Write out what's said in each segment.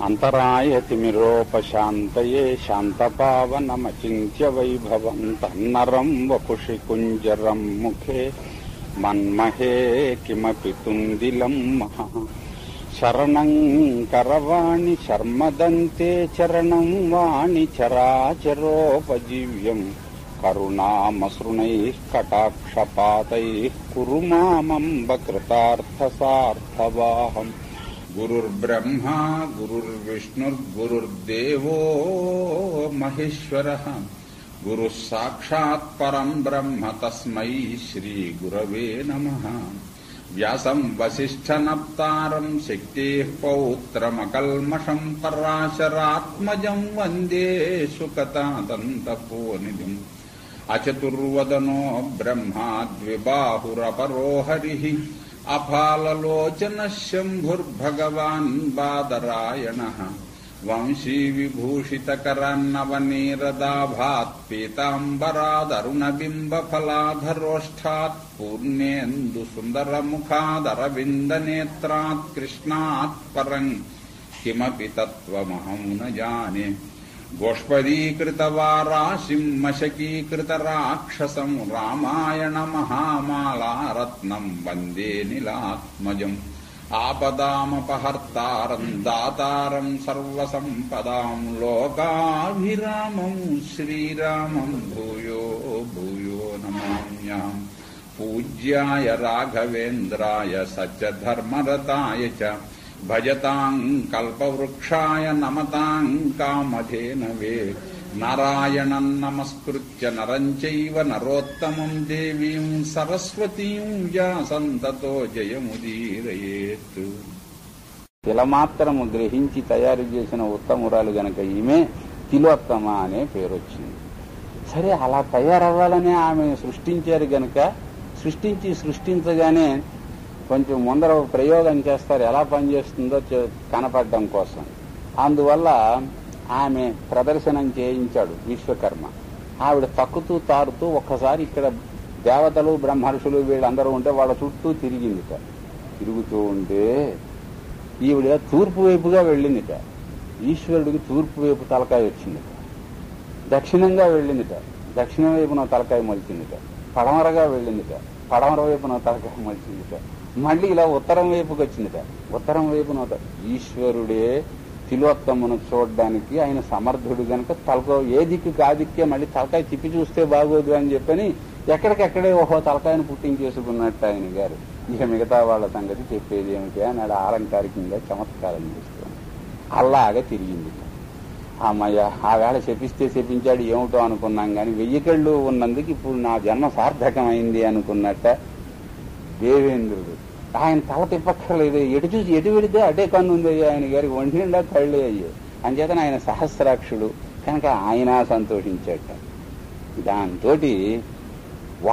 అంతరాయతిమిరోపశాంతయే శాంతపావనమచింత్య వైభవం తన్నరం వపుషి కుంజరం ముఖే మన్మహే కిమపి తుందిలం మహా శరణం కరవాణి శర్మదంతే చరణం వాణి చరాచరోపజీవ్యం కరుణామసృణైః కటాక్షపాతైః కురు మామంబ కృతార్థసార్థవాహం. గురుర్బ్రహ్మా గురుర్విష్ణుర్గురుర్దేవో మహేశ్వరః గురుః సాక్షాత్ పరం బ్రహ్మ తస్మై శ్రీ గురవే నమః. వ్యాసం వసిష్ఠనప్తారం శక్తేః పౌత్రమకల్మషం పరాశరాత్మజం వందే సుకతాదంతపోనిధిం. అచతుర్వదనో బ్రహ్మా ద్విబాహురపరో హరిః అఫాలలోచనః శంభుర్భగవాన్ బాదరాయణః. వంశీ విభూషితకరాన్నవనీరదాభాత్ పీతాంబరాదరుణబింబఫలాధరోష్ఠాత్ పూర్ణేందు సుందరముఖాదరవిందనేత్రాత్ కృష్ణాత్ పరం కిమపి తత్వమహం న జానే. గోష్పదీకృతవారాశిం మశకీకృతరాక్షసం రామాయణ మహామాలారత్నం వందే నీలాత్మజం. ఆపదామపహర్తారం దాతారం సర్వసంపదాం లోకాభిరామం శ్రీరామం భూయో భూయో నమామ్యాం. పూజ్యాయ రాఘవేంద్రాయ సత్యధర్మరతాయ చ భజతాం కల్పవృక్షాయ నమతాం కామధేనవే. నారాయణం నమస్కృత్య నరం చైవ నరోత్తమం దేవీం సరస్వతీం వ్యాసం తతో జయముదీరయేత్. తిలమాత్రము గ్రహించి తయారు చేసిన ఉత్తమురాలు గనక ఈమె తిలోత్తమ అనే పేరు వచ్చింది. సరే, అలా తయారవ్వాలనే ఆమె సృష్టించారు గనక సృష్టించగానే కొంచెం ముందర ప్రయోగం చేస్తారు, ఎలా పనిచేస్తుందో కనపడడం కోసం. అందువల్ల ఆమె ప్రదర్శనం చేయించాడు విశ్వకర్మ. ఆవిడ తక్కుతూ తారుతూ ఒక్కసారి ఇక్కడ దేవతలు బ్రహ్మర్షులు వీళ్ళందరూ ఉంటే వాళ్ళ చుట్టూ తిరిగిందిట. తిరుగుతూ ఉంటే ఈవిడ తూర్పు వైపుగా వెళ్ళిందిట. ఈశ్వరుడికి తూర్పు వైపు తలకాయ వచ్చిందిట. దక్షిణంగా వెళ్ళిందిట, దక్షిణం వైపున తలకాయ మలిచిందిట. పడమరగా వెళ్ళిందిట, పడమర వైపున తలకాయ మలిచిందిట. మళ్ళీ ఇలా ఉత్తరం వైపుకి వచ్చిందిట, ఉత్తరం వైపున. ఈశ్వరుడే తిలోత్తమును చూడడానికి ఆయన సమర్థుడు గనక తలకో ఏ దిక్కు కాదిక్కే మళ్ళీ తలకాయ తిప్పి చూస్తే బాగోదు అని చెప్పని ఎక్కడికెక్కడే ఓహో తలకాయను పుట్టించేసుకున్నట్టు ఆయన గారు. ఇక మిగతా వాళ్ళ సంగతి చెప్పేది ఏమిటి అని అలా ఆలంకారికంగా చమత్కారం చేస్తాను. అలాగా తిరిగింది. అమ్మయ్య, ఆ వేళ శపించాడు ఏమిటో అనుకున్నాం గాని 1000 కళ్ళు ఉన్నందుకు ఇప్పుడు నా జన్మ సార్థకమైంది అనుకున్నట్ట దేవేంద్రుడు. ఆయన తల తిప్పక్కర్లేదు, ఎటు వెళితే అటే కన్ను ఉంది ఆయన గారికి, ఒంటి నిండా కళ్ళే అయ్యాయి. అంచేతన ఆయన సహస్రాక్షుడు కనుక ఆయన సంతోషించాట. దాంతో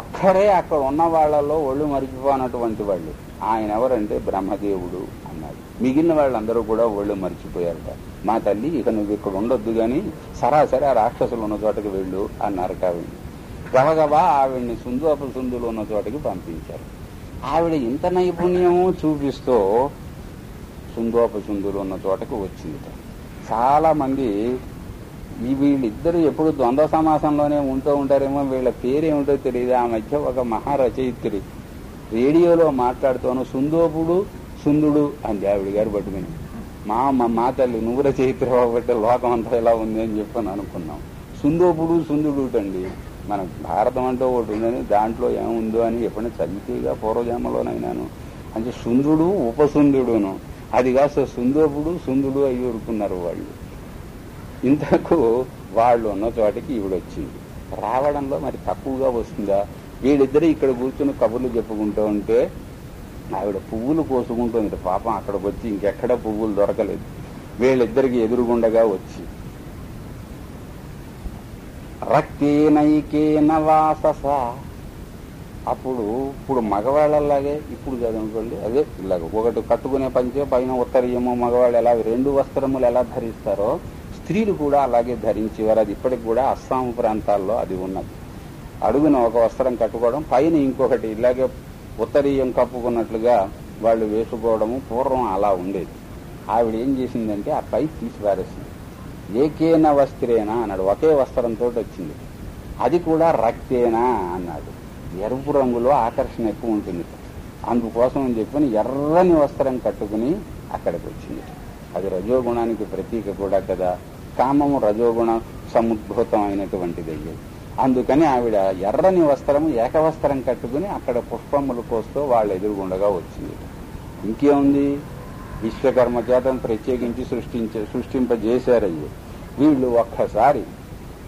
ఒక్కడే అక్కడ ఉన్న వాళ్లలో ఒళ్ళు మరిచిపోనటువంటి వాళ్ళు. ఆయన ఎవరంటే బ్రహ్మదేవుడు అన్నాడు. మిగిలిన వాళ్ళందరూ కూడా ఒళ్ళు మరిచిపోయారట. మా తల్లి, ఇక నువ్వు ఇక్కడ ఉండొద్దు గాని సరాసరి ఆ రాక్షసులు ఉన్న చోటకి వెళ్ళు అన్నారు. కాబట్టి గబగబా ఆవిడ్ని సుందులు ఉన్న చోటకి పంపించారు. ఆవిడ ఇంత నైపుణ్యము చూపిస్తూ సుందోపసుందులు ఉన్న చోటకు వచ్చింది. చాలా మంది వీళ్ళిద్దరూ ఎప్పుడు ద్వంద్వ సమాసంలోనే ఉంటూ ఉంటారేమో, వీళ్ళ పేరేమిటో తెలియదు. ఆ మధ్య ఒక మహారచయిత్రి రేడియోలో మాట్లాడుతూను సుందోపుడు సుందుడు అంది ఆవిడ గారు పట్టుకుని. మా తల్లి నువ్వు రచయిత్రి కాబట్టి లోకం అంతా ఎలా ఉంది అని చెప్పని అనుకున్నాం. సుందోపుడు సుందుడు అండి. మన భారతం అంటూ ఒకటి ఉందని దాంట్లో ఏముందో అని ఎప్పుడైనా చదివితేగా పూర్వజన్మలోనైనాను. అంటే సుందుడు ఉపసుందుడును, అది కాస్త సుందోపుడు సుందుడు అయ్యి ఊరుకున్నారు వాళ్ళు. ఇంతకు వాళ్ళు ఉన్న చోటకి ఈవిడొచ్చింది. రావడంలో మరి తక్కువగా వస్తుందా? వీళ్ళిద్దరూ ఇక్కడ కూర్చుని కబుర్లు చెప్పుకుంటూ ఉంటే ఆవిడ పువ్వులు కోసుకుంటుంది. పాపం అక్కడికి వచ్చి ఇంకెక్కడ పువ్వులు దొరకలేదు. వీళ్ళిద్దరికి ఎదురుగుండగా వచ్చి రక్తేనైకేన వాసస. ఇప్పుడు మగవాళ్ళలాగే ఇప్పుడు కదనుకోండి, అదే ఇలాగ ఒకటి కట్టుకునే పంచే పైన ఉత్తరీయము మగవాళ్ళు ఎలా 2 వస్త్రములు ఎలా ధరిస్తారో స్త్రీలు కూడా అలాగే ధరించేవారు. అది ఇప్పటికి కూడా అస్సాం ప్రాంతాల్లో అది ఉన్నది. అడుగున ఒక వస్త్రం కట్టుకోవడం, పైన ఇంకొకటి ఇలాగే ఉత్తరీయం కప్పుకున్నట్లుగా వాళ్ళు వేసుకోవడము పూర్వం అలా ఉండేది. ఆవిడ ఏం చేసిందంటే ఆ పై తీసి పారేసింది. ఏకేన వస్త్రేనా అన్నాడు, ఒకే వస్త్రంతో వచ్చింది. అది కూడా రక్తేనా అన్నాడు. ఎరుపు రంగులో ఆకర్షణ ఎక్కువ ఉంటుంది, అందుకోసం అని చెప్పని ఎర్రని వస్త్రం కట్టుకుని అక్కడికి వచ్చింది. అది రజోగుణానికి ప్రతీక కూడా కదా. కామము రజోగుణ సముద్భూతం అయినటువంటిది అయ్యేది. అందుకని ఆవిడ ఎర్రని వస్త్రము ఏకవస్త్రం కట్టుకుని అక్కడ పుష్పములు కోస్తూ వాళ్ళ ఎదురుగుండగా వచ్చింది. ఇంకేముంది, విశ్వకర్మ చేతను ప్రత్యేకించి సృష్టింపజేశారయ్యి. వీళ్ళు ఒక్కసారి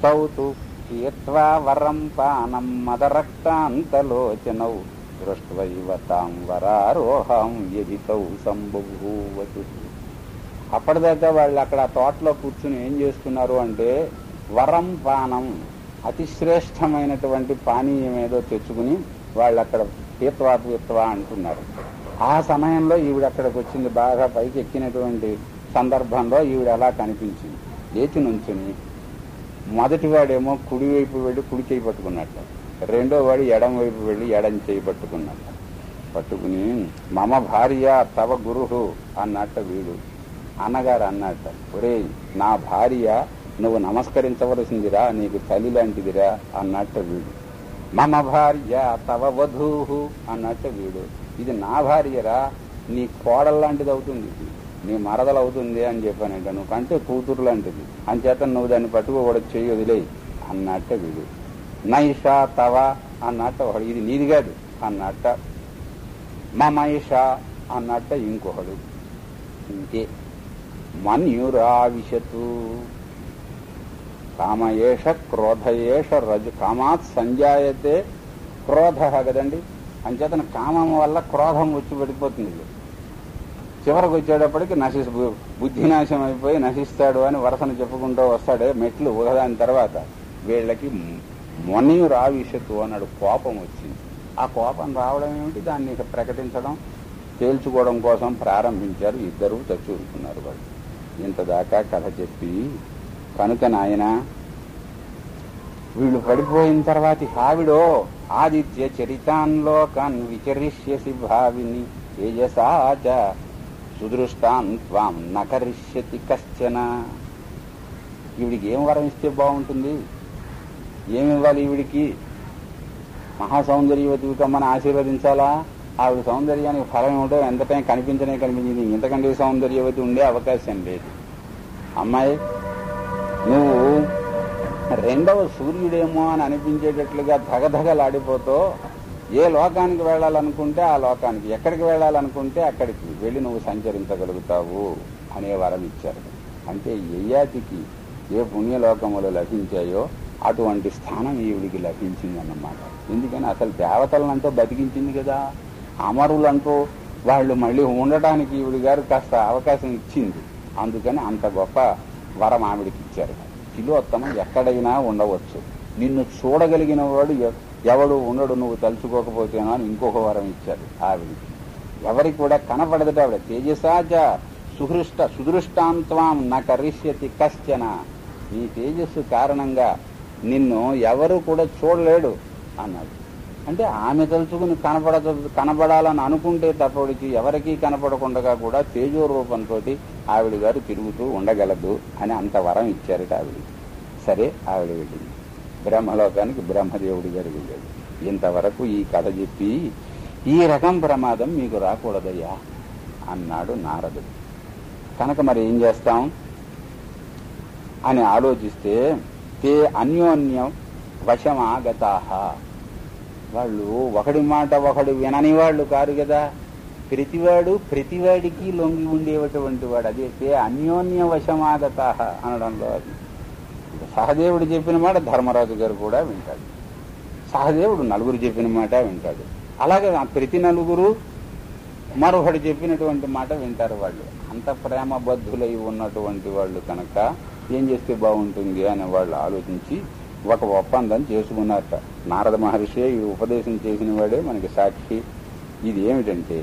తౌతు తీర్త్వా వరం పానం మదరక్తాంతలోచనౌ దృష్ట్వైవ తాం వరారోహం యదితౌ సంబభూవతు. అప్పటిదాకా వాళ్ళు అక్కడ తోటలో కూర్చుని ఏం చేస్తున్నారు అంటే వరం పానం, అతి శ్రేష్టమైనటువంటి పానీయం ఏదో తెచ్చుకుని వాళ్ళు అక్కడ తీత్వా అంటున్నారు. ఆ సమయంలో ఈవిడ అక్కడికి వచ్చింది. బాగా పైకి ఎక్కినటువంటి సందర్భంలో ఈవిడ అలా కనిపించింది. లేచి నుంచుని మొదటివాడేమో కుడివైపు వెళ్ళి కుడి చేయి పట్టుకున్నట్టు, రెండో వాడు ఎడం వైపు వెళ్ళి ఎడం చేయి పట్టుకున్నట్టు. పట్టుకుని మమ భార్య తవ గురుహు అన్నట్టు వీడు. అన్నగారు అన్నట్ట, ఒరే నా భార్య నువ్వు నమస్కరించవలసిందిరా, నీకు తల్లి లాంటిదిరా అన్నట్టు వీడు. మమ భార్య తవ వధూహు అన్నట్టు వీడు. ఇది నా భార్యరా, నీ కోడల్లాంటిది అవుతుంది, నీ మరదలు అవుతుంది అని చెప్పానంట. నువ్వు కంటే కూతురు లాంటిది, అంచేత నువ్వు దాన్ని పట్టుకోకూడదు, చెయ్యి వదిలే అన్నట్ట వీడు. నైషా తవ అన్నట్ట ఒకడు, ఇది నీది కాదు అన్నట్ట. మమైషా అన్నట్ట ఇంకొకడు. ఇంకే మన్యురావిశతు కామయేష క్రోధయేష రజు. కామాత్ సంజాయతే క్రోధ కదండి, అంచేతన కామం వల్ల క్రోధం వచ్చి పడిపోతుంది. చివరికి వచ్చేటప్పటికి బుద్ధినాశం అయిపోయి నశిస్తాడు అని వరసను చెప్పుకుంటూ వస్తాడే మెట్లు ఒకదాని తర్వాత. వీళ్ళకి మన్యురావిశతు అన్నాడు, కోపం వచ్చింది. ఆ కోపం రావడం ఏమిటి, దాన్ని ప్రకటించడం, తేల్చుకోవడం కోసం ప్రారంభించారు. ఇద్దరు చచ్చుకున్నారు వాళ్ళు. ఇంతదాకా కథ చెప్పి కనుక నాయన వీళ్ళు పడిపోయిన తర్వాత ఆవిడో ఆదిత్య చరితాన్లోకాన్ విచరిష్యసి భావిని తేజసాచ సుదృష్టాన్ త్వాం నకరిష్యతి కశ్చన. ఈవిడికి ఏం వరం ఇస్తే బాగుంటుంది, ఏమివ్వాలి ఈవిడికి? మహాసౌందర్యవతి కమ్మని ఆశీర్వదించాలా? ఆవిడ సౌందర్యానికి ఫలం ఏమిటో ఎంత టైం కనిపించింది. ఇంతకంటే సౌందర్యవతి ఉండే అవకాశం లేదు. అమ్మాయి, నువ్వు రెండవ సూర్యుడేమో అని అనిపించేటట్లుగా ధగధగలాడిపోతూ ఏ లోకానికి వెళ్ళాలనుకుంటే ఆ లోకానికి, ఎక్కడికి వెళ్ళాలనుకుంటే అక్కడికి వెళ్ళి నువ్వు సంచరించగలుగుతావు అనే వరం ఇచ్చారు. అంటే యయాతికి ఏ పుణ్యలోకములు లభించాయో అటువంటి స్థానం ఈవిడికి లభించిందన్నమాట. ఎందుకని అసలు దేవతలనంటూ బతికించింది కదా, అమరులంటూ వాళ్ళు మళ్ళీ ఉండటానికి ఈవిడి గారు కాస్త అవకాశం ఇచ్చింది. అందుకని అంత గొప్ప వరం ఆవిడికి ఇచ్చారు. తిలోత్తమం ఎక్కడైనా ఉండవచ్చు, నిన్ను చూడగలిగిన వాడు ఎవడు ఉండడు నువ్వు తలుచుకోకపోతేనో అని ఇంకొక వరం ఇచ్చారు ఆవిడికి. ఎవరికి కూడా కనపడదట ఆవిడ. తేజసాచ సుదృష్టాంత్వాం నకరిష్యతి కశ్చన. నీ తేజస్సు కారణంగా నిన్ను ఎవరు కూడా చూడలేడు అన్నాడు. అంటే ఆమె తలుచుకుని కనపడాలని అనుకుంటే తప్పటికి ఎవరికీ కనపడకుండా కూడా తేజో రూపంతో ఆవిడ గారు తిరుగుతూ ఉండగలదు అని అంత వరం ఇచ్చారట ఆవిడికి. సరే, ఆవిడ వెళ్ళింది బ్రహ్మలోకానికి. బ్రహ్మదేవుడి గారు వెళ్ళాడు. ఇంతవరకు ఈ కథ చెప్పి ఈ రకం ప్రమాదం మీకు రాకూడదయ్యా అన్నాడు నారదుడు. కనుక మరి ఏం చేస్తాం అని ఆలోచిస్తే, తే అన్యోన్యం వశమాగతాహ. వాళ్ళు ఒకడి మాట ఒకడు వినని వాళ్ళు కారు కదా, ప్రతివాడికి లొంగి ఉండేటువంటి వాడు. అదే తే అన్యోన్య వశమాగతాహ అనడంలో అది. సహదేవుడు చెప్పిన మాట ధర్మరాజు గారు కూడా వింటాడు, సహదేవుడు నలుగురు చెప్పిన మాట వింటాడు. అలాగే ప్రతి నలుగురు మరొకడు చెప్పినటువంటి మాట వింటారు. వాళ్ళు అంత ప్రేమబద్ధులై ఉన్నటువంటి వాళ్ళు కనుక ఏం చేస్తే బాగుంటుంది అని వాళ్ళు ఆలోచించి ఒక ఒప్పందం చేసుకున్నారట. నారద మహర్షి ఈ ఉపదేశం చేసిన వాడే మనకి సాక్షి. ఇది ఏమిటంటే,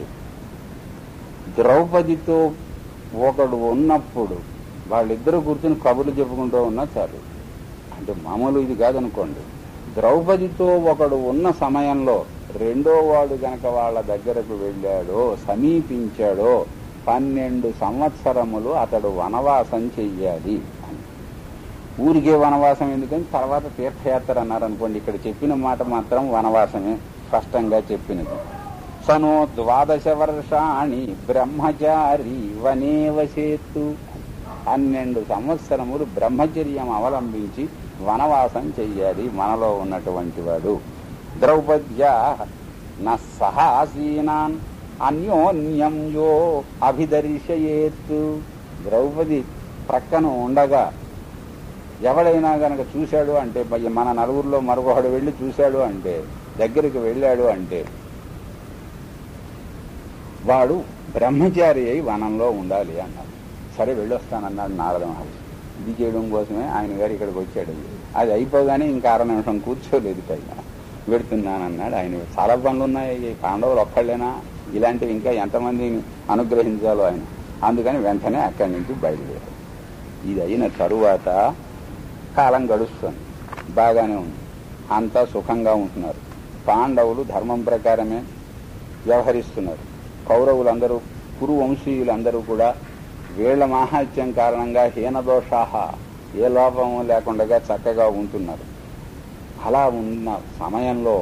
ద్రౌపదితో ఒకడు ఉన్నప్పుడు వాళ్ళిద్దరూ కూర్చుని కబుర్లు చెప్పుకుంటూ ఉన్నా చాలు. అంటే మామూలు ఇది కాదనుకోండి. ద్రౌపదితో ఒకడు ఉన్న సమయంలో రెండో వాడు గనక వాళ్ళ దగ్గరకు వెళ్ళాడో, సమీపించాడో, 12 సంవత్సరములు అతడు వనవాసం చెయ్యాలి అని. ఊరికే వనవాసం ఎందుకని తర్వాత తీర్థయాత్ర అన్నారనుకోండి. ఇక్కడ చెప్పిన మాట మాత్రం వనవాసమే స్పష్టంగా చెప్పినది. సనో 12 వర్షాణి బ్రహ్మచారి వనే వసేత్తు. 12 సంవత్సరములు బ్రహ్మచర్యం అవలంబించి వనవాసం చెయ్యాలి మనలో ఉన్నటువంటి వాడు. ద్రౌపద్యా నహాసీనాన్ అన్యోన్యం యో అభిదర్శయేత్తు. ద్రౌపది ప్రక్కన ఉండగా ఎవడైనా గనక చూశాడు అంటే, మన నలుగురిలో మరొకడు వెళ్ళి చూశాడు అంటే, దగ్గరికి వెళ్ళాడు అంటే వాడు బ్రహ్మచారి అయి వనంలో ఉండాలి అన్నాడు. సరే వెళ్ళొస్తానన్నాడు నారద మహర్షి. ఇది చేయడం కోసమే ఆయన గారు ఇక్కడికి వచ్చాడు. అది అయిపోగానే ఇంకా 6 నిమిషం కూర్చోలేదు పైన. పెడుతున్నానన్నాడు. ఆయన చాలా పనులు ఉన్నాయి, పాండవులు ఒక్కళ్ళేనా, ఇలాంటివి ఇంకా ఎంతమందిని అనుగ్రహించాలో ఆయన. అందుకని వెంటనే అక్కడి నుంచి బయలుదేరారు. ఇది అయిన తరువాత కాలం గడుస్తుంది, బాగానే ఉంది, అంతా సుఖంగా ఉంటున్నారు. పాండవులు ధర్మం ప్రకారమే వ్యవహరిస్తున్నారు. కౌరవులందరూ కురువంశీయులందరూ కూడా వీళ్ల మాహాత్యం కారణంగా హీనదోషాహ, ఏ లోపము లేకుండా చక్కగా ఉంటున్నారు. అలా ఉన్న సమయంలో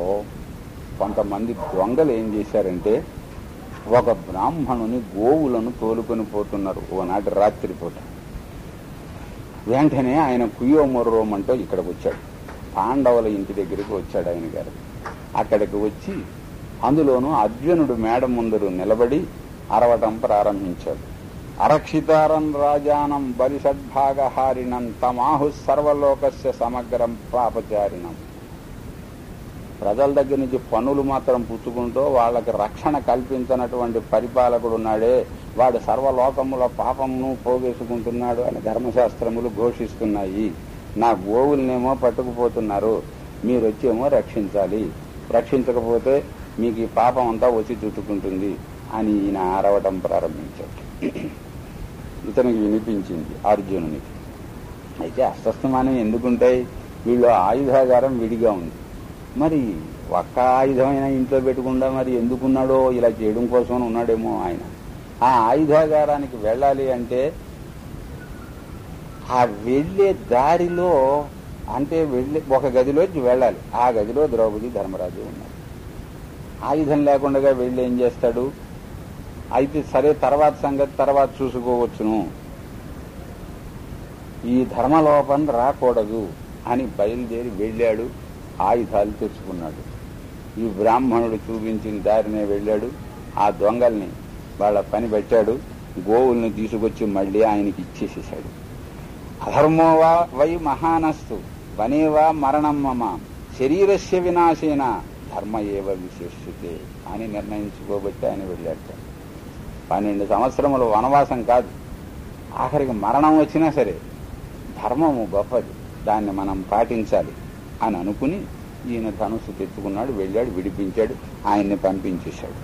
కొంతమంది దొంగలు ఏం చేశారంటే, ఒక బ్రాహ్మణుని గోవులను తోలుకొని పోతున్నారు ఓనాటి రాత్రిపూట. వెంటనే ఆయన కుయ్యోమొర్రోమంటూ ఇక్కడికి వచ్చాడు. పాండవుల ఇంటి దగ్గరికి వచ్చాడు ఆయన గారు. అక్కడికి వచ్చి అందులోనూ అర్జునుడు మేడ ముందరు నిలబడి అరవటం ప్రారంభించాడు. అరక్షితారం రాజానం బలిషడ్భాగహారిణం తమాహు సర్వలోకస్య సమగ్రం పాపచారిణం. ప్రజల దగ్గర నుంచి పన్నులు మాత్రం పుచ్చుకుంటూ వాళ్ళకి రక్షణ కల్పించినటువంటి పరిపాలకుడు ఉన్నాడే, వాడు సర్వలోకముల పాపమును పోగేసుకుంటున్నాడు అని ధర్మశాస్త్రములు ఘోషిస్తున్నాయి. నా గోవులనేమో పట్టుకుపోతున్నారు, మీరు వచ్చేమో రక్షించాలి, రక్షించకపోతే మీకు ఈ పాపం అంతా వచ్చి చుట్టుకుంటుంది అని ఈయన అరవటం ప్రారంభించాడు. ఇతనికి వినిపించింది అర్జునునికి. అయితే అస్వస్థమానం ఎందుకుంటాయి, వీళ్ళు ఆయుధాగారం విడిగా ఉంది, మరి ఒక్క ఆయుధమైనా ఇంట్లో పెట్టుకుండా మరి ఎందుకున్నాడో, ఇలా చేయడం కోసం ఉన్నాడేమో ఆయన. ఆ ఆయుధాగారానికి వెళ్ళాలి అంటే ఆ వెళ్లే దారిలో, అంటే వెళ్ళి ఒక గదిలోకి వెళ్ళాలి, ఆ గదిలో ద్రౌపది ధర్మరాజు ఉన్నారు. ఆయుధం లేకుండా వెళ్ళి ఏం చేస్తాడు, అయితే సరే తర్వాత సంగతి తర్వాత చూసుకోవచ్చును, ఈ ధర్మలోపం రాకూడదు అని బయలుదేరి వెళ్ళాడు. ఆయుధాలు తెచ్చుకున్నాడు. ఈ బ్రాహ్మణుడు చూపించిన దారినే వెళ్ళాడు. ఆ దొంగల్ని వాళ్ళ పని పెట్టాడు. గోవుల్ని తీసుకొచ్చి మళ్లీ ఆయనకి ఇచ్చేసేశాడు. అధర్మోవా వై మహానస్తు వనేవా మరణం మమ శరీరస్య వినాశేన ధర్మ ఏవ విశేషితే అని నిర్ణయించుకోబట్టి ఆయన వెళ్ళాడు. 12 సంవత్సరములు వనవాసం కాదు, ఆఖరికి మరణం వచ్చినా సరే ధర్మము గొప్పది, దాన్ని మనం పాటించాలి అని అనుకుని ఈయన ధనుస్సు తెచ్చుకున్నాడు. వెళ్ళాడు, విడిపించాడు, ఆయన్ని పంపించేశాడు.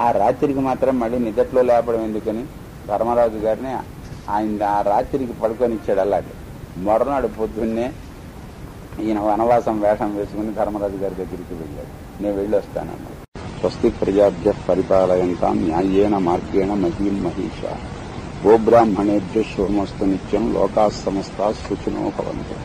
ఆ రాత్రికి మాత్రం మళ్ళీ నిద్రలో లేపడం ఎందుకని ధర్మరాజు గారిని ఆయన ఆ రాత్రికి పడుకొనిచ్చాడు. అలాగే మరునాడు పొద్దున్నే ఈయన వనవాసం వేషం వేసుకుని ధర్మరాజు గారి దగ్గరికి వెళ్ళాడు. నేను వెళ్ళొస్తానన్నాడు. స్వస్తి ప్రజాభ్య పరిపాలయంతాం న్యాయేన మార్గేణ మహీం మహిషా గోబ్రాహ్మణేభ్య శుభమస్తు నిత్యం లోకాః సమస్తాః సుఖినో భవంతు.